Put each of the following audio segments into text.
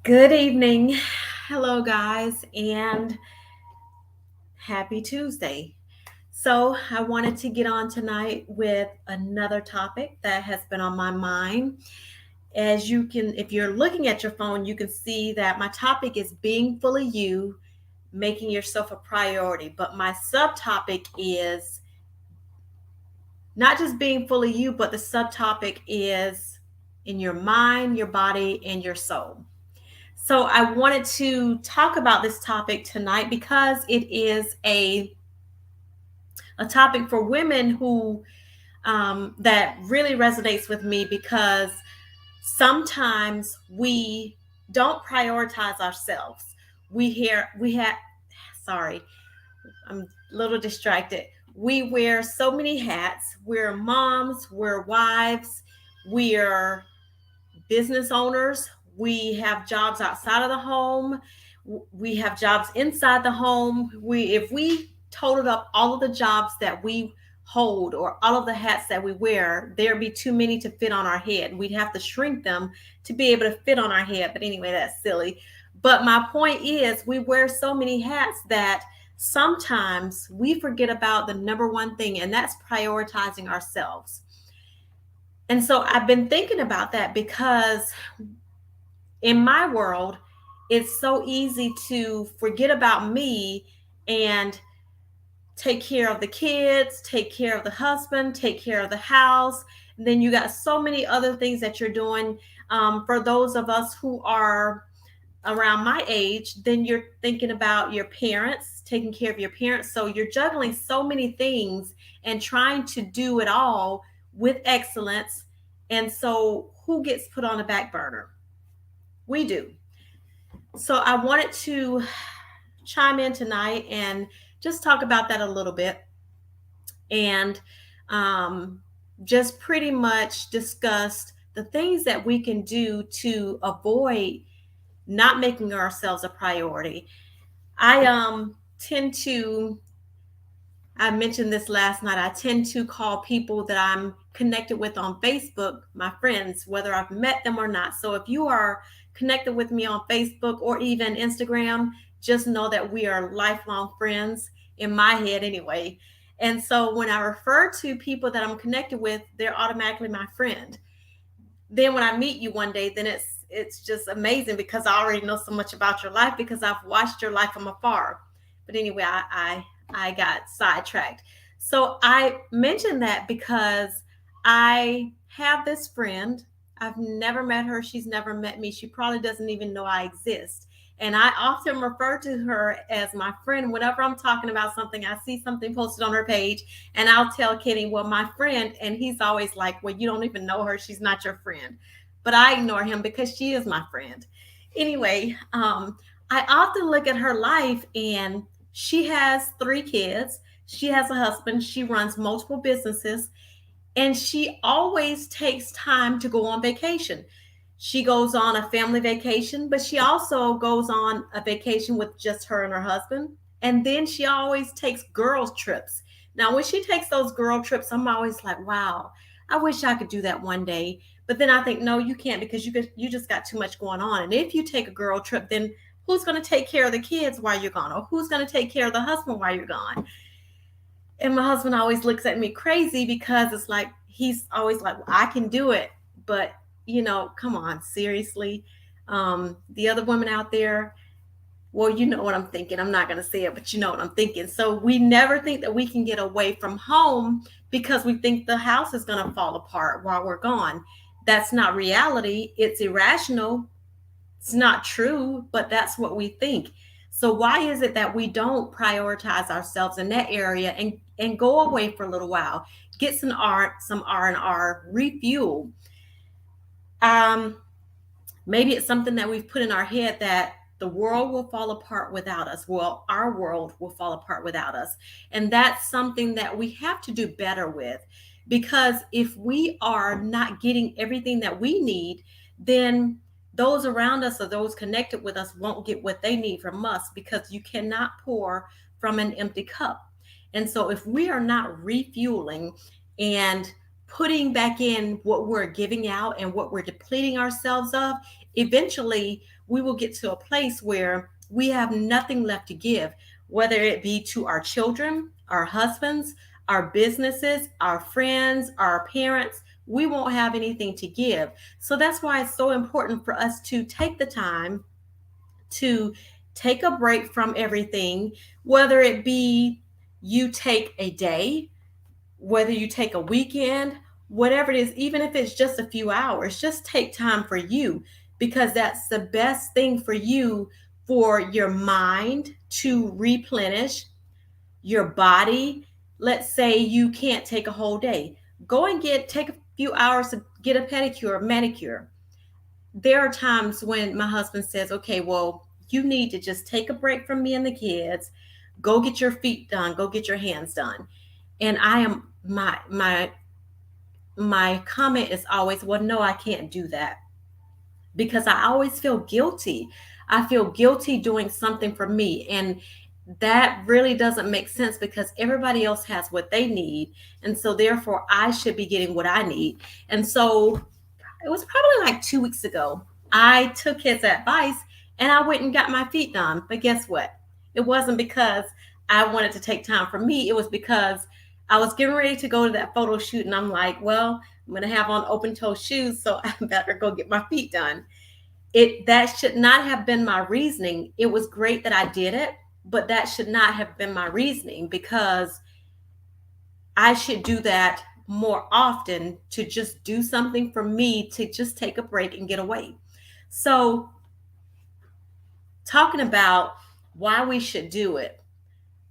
Good evening. Hello, guys, and happy Tuesday. So, I wanted to get on tonight with another topic that has been on my mind. As you can, if you're looking at your phone, you can see that my topic is being fully you, making yourself a priority. But my subtopic is not just being fully you, but the subtopic is in your mind, your body, and your soul. So I wanted to talk about this topic tonight because it is a topic for women who that really resonates with me because sometimes we don't prioritize ourselves. We have sorry, I'm a little distracted. We wear so many hats. We're moms, we're wives, we're business owners. We have jobs outside of the home. We have jobs inside the home. If we totaled up all of the jobs that we hold or all of the hats that we wear, there'd be too many to fit on our head. We'd have to shrink them to be able to fit on our head. But anyway, that's silly. But my point is, we wear so many hats that sometimes we forget about the number one thing, and that's prioritizing ourselves. And so I've been thinking about that because in my world, it's so easy to forget about me and take care of the kids, take care of the husband, take care of the house. And then you got so many other things that you're doing. For those of us who are around my age, then you're thinking about your parents, taking care of your parents. So you're juggling so many things and trying to do it all with excellence. And so who gets put on the back burner? We do. So I wanted to chime in tonight and just talk about that a little bit and um, just pretty much discuss the things that we can do to avoid not making ourselves a priority. I tend to, I mentioned this last night, I tend to call people that I'm connected with on Facebook my friends, whether I've met them or not. So if you are connected with me on Facebook or even Instagram, just know that we are lifelong friends in my head anyway. And so when I refer to people that I'm connected with, they're automatically my friend. Then when I meet you one day, then it's just amazing because I already know so much about your life because I've watched your life from afar. But anyway, I got sidetracked. So I mentioned that because I have this friend. I've never met her. She's never met me. She probably doesn't even know I exist. And I often refer to her as my friend whenever I'm talking about something. I see something posted on her page, and I'll tell Kenny, well, my friend. And he's always like, well, you don't even know her. She's not your friend. But I ignore him because she is my friend. Anyway, I often look at her life, and she has 3 kids. She has a husband. She runs multiple businesses, and she always takes time to go on vacation. She goes on a family vacation, but she also goes on a vacation with just her and her husband. And then she always takes girls' trips. Now, when she takes those girl trips, I'm always like, wow, I wish I could do that one day. But then I think, no, you can't because you just got too much going on. And if you take a girl trip, then who's going to take care of the kids while you're gone? Or who's going to take care of the husband while you're gone? And my husband always looks at me crazy because it's like he's always like, well, I can do it, but come on, seriously. The other women out there, well, you know what I'm thinking. I'm not going to say it, but you know what I'm thinking. So we never think that we can get away from home because we think the house is going to fall apart while we're gone. That's not reality. It's irrational. It's not true, but that's what we think. So why is it that we don't prioritize ourselves in that area and go away for a little while, get some R and R, refuel? Um, Maybe it's something that we've put in our head that the world will fall apart without us. Well, our world will fall apart without us, and that's something that we have to do better with. Because if we are not getting everything that we need, then those around us or those connected with us won't get what they need from us because you cannot pour from an empty cup. And so if we are not refueling and putting back in what we're giving out and what we're depleting ourselves of, eventually we will get to a place where we have nothing left to give, whether it be to our children, our husbands, our businesses, our friends, our parents. We won't have anything to give. So that's why it's so important for us to take the time to take a break from everything, whether it be you take a day, whether you take a weekend, whatever it is, even if it's just a few hours, just take time for you, because that's the best thing for you, for your mind to replenish, your body. Let's say you can't take a whole day. Go and take a few hours to get a pedicure, manicure. There are times when my husband says, okay, well, you need to just take a break from me and the kids, go get your feet done, go get your hands done. And I am my comment is always, well, no, I can't do that, because I always feel guilty. I feel guilty doing something for me, and that really doesn't make sense, because everybody else has what they need, and so therefore I should be getting what I need. And so it was probably like 2 weeks ago, I took his advice and I went and got my feet done. But guess what? It wasn't because I wanted to take time for me. It was because I was getting ready to go to that photo shoot, and I'm like, well, I'm going to have on open toe shoes, so I better go get my feet done. That should not have been my reasoning. It was great that I did it, but that should not have been my reasoning, because I should do that more often, to just do something for me, to just take a break and get away. So, talking about why we should do it,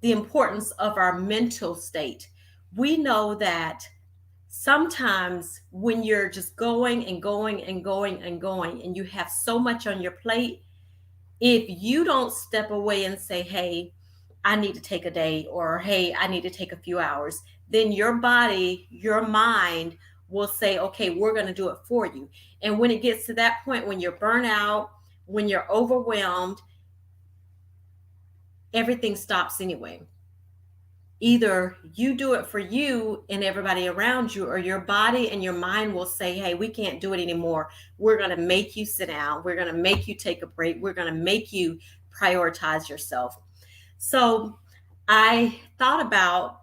the importance of our mental state. We know that sometimes when you're just going and going and going and going, and you have so much on your plate, if you don't step away and say, hey, I need to take a day, or hey, I need to take a few hours, then your body, your mind will say, okay, we're going to do it for you. And when it gets to that point, when you're burnt out, when you're overwhelmed, everything stops anyway. Either you do it for you and everybody around you, or your body and your mind will say, hey, we can't do it anymore. We're going to make you sit down. We're going to make you take a break. We're going to make you prioritize yourself. So I thought about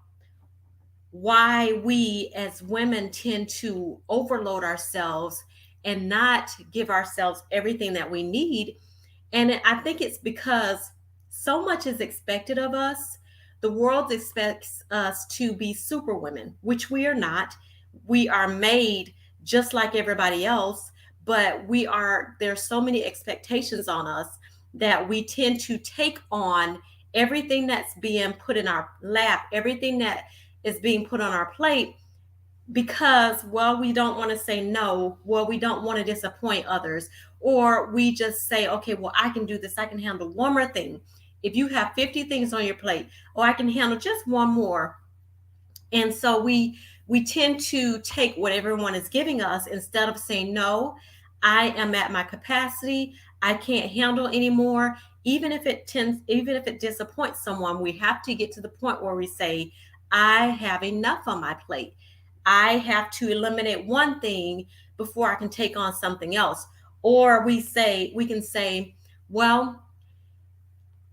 why we as women tend to overload ourselves and not give ourselves everything that we need. And I think it's because so much is expected of us. The world expects us to be super women, which we are not. We are made just like everybody else, but there's so many expectations on us that we tend to take on everything that's being put in our lap, everything that is being put on our plate, because, well, we don't want to say no, well, we don't want to disappoint others, or we just say, okay, well, I can do this, I can handle one more thing. If you have 50 things on your plate, oh, I can handle just one more. And so we tend to take what everyone is giving us, instead of saying, no, I am at my capacity, I can't handle anymore. Even if it disappoints someone, we have to get to the point where we say, I have enough on my plate. I have to eliminate one thing before I can take on something else. Or we can say, well,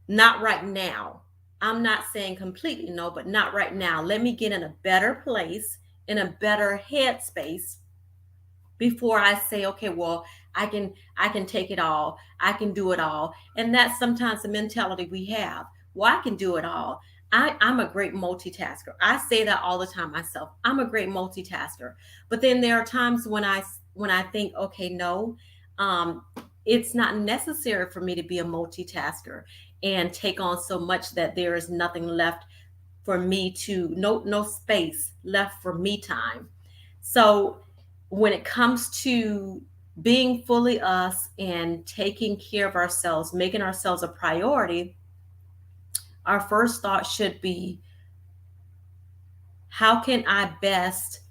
not right now. I'm not saying completely no, but not right now. Let me get in a better place, in a better headspace, before I say, okay, well, I can take it all. I can do it all. And that's sometimes the mentality we have. Well, I can do it all. I'm a great multitasker. I say that all the time myself. I'm a great multitasker. But then there are times when I think, okay, no, it's not necessary for me to be a multitasker and take on so much that there is nothing left for me to no space left for me time. So when it comes to being fully us and taking care of ourselves, making ourselves a priority, our first thought should be, how can I best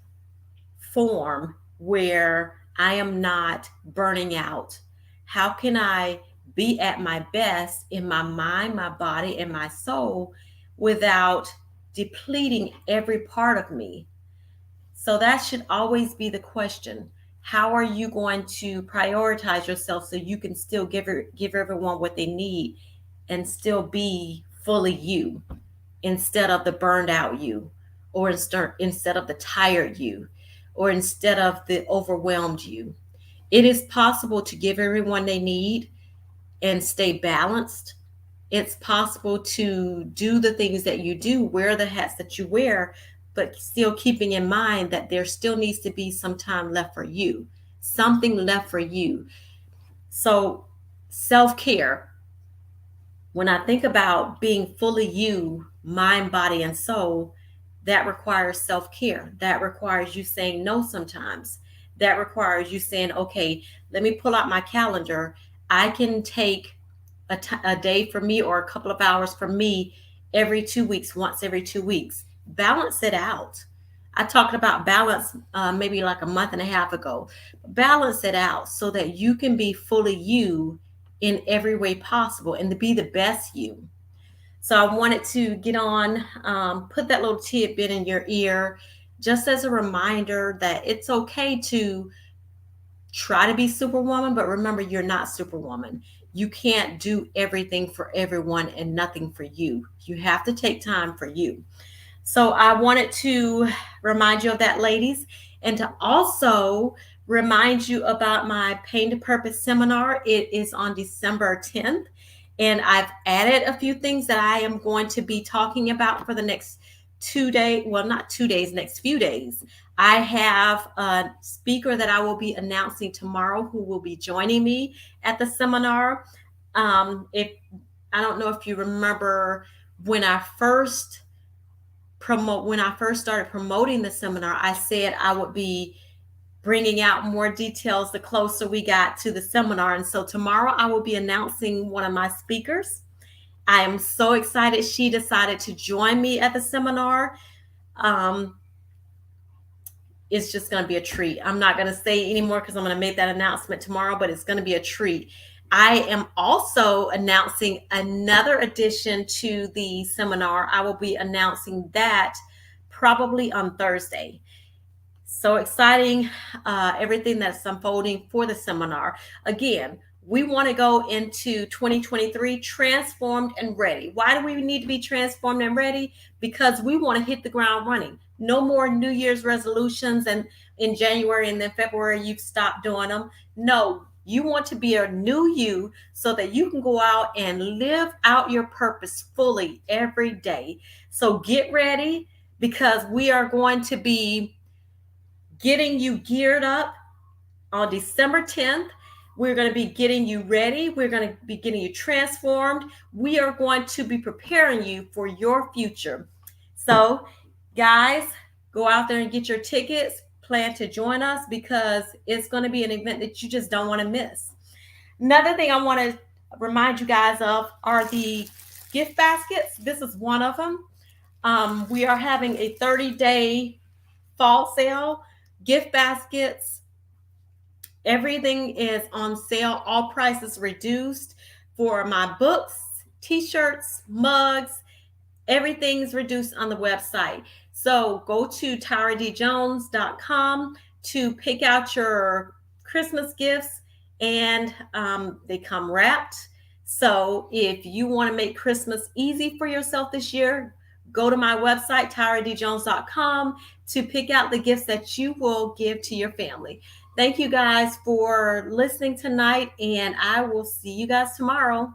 form where I am not burning out? How can I be at my best in my mind, my body, and my soul without depleting every part of me? So that should always be the question. How are you going to prioritize yourself so you can still give everyone what they need and still be fully you instead of the burned out you, or instead of the tired you, or instead of the overwhelmed you? It is possible to give everyone they need and stay balanced. It's possible to do the things that you do, wear the hats that you wear, but still keeping in mind that there still needs to be some time left for you, something left for you. So, self care, when I think about being fully you, mind, body, and soul, that requires self care. That requires you saying no sometimes. That requires you saying, okay, let me pull out my calendar. I can take a day for me or a couple of hours for me every 2 weeks, once every 2 weeks. Balance it out. I talked about balance maybe like a month and a half ago. Balance it out so that you can be fully you in every way possible and to be the best you. So I wanted to get on, put that little tidbit in your ear just as a reminder that it's okay to try to be Superwoman, but remember, you're not Superwoman. You can't do everything for everyone and nothing for you. You have to take time for you. So I wanted to remind you of that, ladies, and to also remind you about my Pain to Purpose seminar. It is on December 10th, and I've added a few things that I am going to be talking about for the next 2 days. Well, not 2 days, next few days. I have a speaker that I will be announcing tomorrow who will be joining me at the seminar. If I don't know if you remember when I first started promoting the seminar, I said I would be bringing out more details the closer we got to the seminar. And so tomorrow I will be announcing one of my speakers. I am so excited she decided to join me at the seminar. It's just going to be a treat. I'm not going to say anymore because I'm going to make that announcement tomorrow, but it's going to be a treat. I am also announcing another addition to the seminar. I will be announcing that probably on Thursday. So exciting, everything that's unfolding for the seminar. Again, we want to go into 2023 transformed and ready. Why do we need to be transformed and ready? Because we want to hit the ground running. No more New Year's resolutions and in January and then February you've stopped doing them. No, you want to be a new you so that you can go out and live out your purpose fully every day. So get ready, because we are going to be getting you geared up on December 10th. We're going to be getting you ready. We're going to be getting you transformed. We are going to be preparing you for your future. So, guys, go out there and get your tickets. Plan to join us because it's going to be an event that you just don't want to miss. Another thing I want to remind you guys of are the gift baskets. This is one of them. We are having a 30-day fall sale. Gift baskets, everything is on sale. All prices reduced for my books, t-shirts, mugs. Everything's reduced on the website. So go to TaraDJones.com to pick out your Christmas gifts, and they come wrapped. So if you want to make Christmas easy for yourself this year, go to my website, TaraDJones.com, to pick out the gifts that you will give to your family. Thank you guys for listening tonight, and I will see you guys tomorrow.